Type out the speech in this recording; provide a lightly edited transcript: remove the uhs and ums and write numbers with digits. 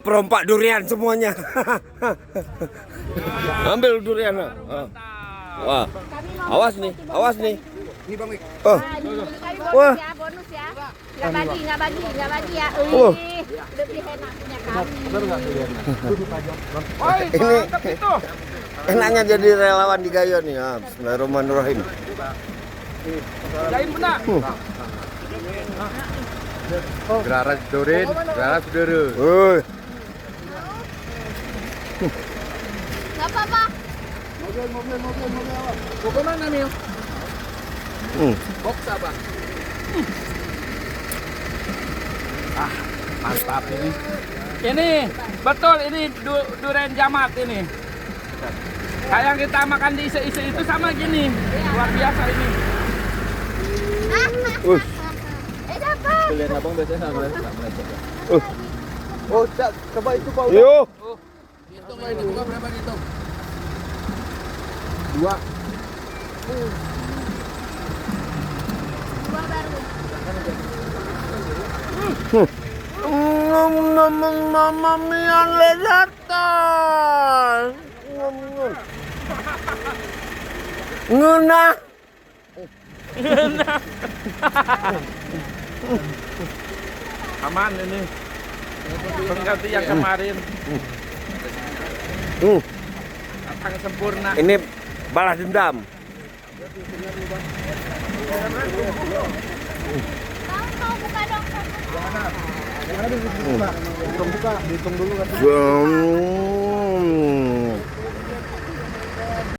perompak durian semuanya. Ambil durian. Wah, awas nih, awas nih. Ini Bang Wik. Oh, Wah. Ya, bonus ya. Nggak bagi ya. Oh. Lebih enak punya kami. ini enaknya jadi relawan di Gayo nih. Ya, bismillahirrahmanirrahim. Jaim benar. Gelaras durin, gelaras duru. Woi. Nggak apa-apa. Mau ke mana, Mil? Box apa? Mantap ini. Ini betul ini durian jamat ini. Kayak yang kita makan di isi-isi itu sama gini. Luar biasa ini. Siapa? Pilihan abang biasanya sama melecet. Oh, Coba itu Pak. yo. Hitung lah ini, buka berapa hitung? 2. Dua baru. Mamma mia lezatan. Ngena. Aman ini. Pengganti yang kemarin. Datang sempurna. Ini balas dendam. Mau buka dong. Buka, dihitung dulu kan. Hmm.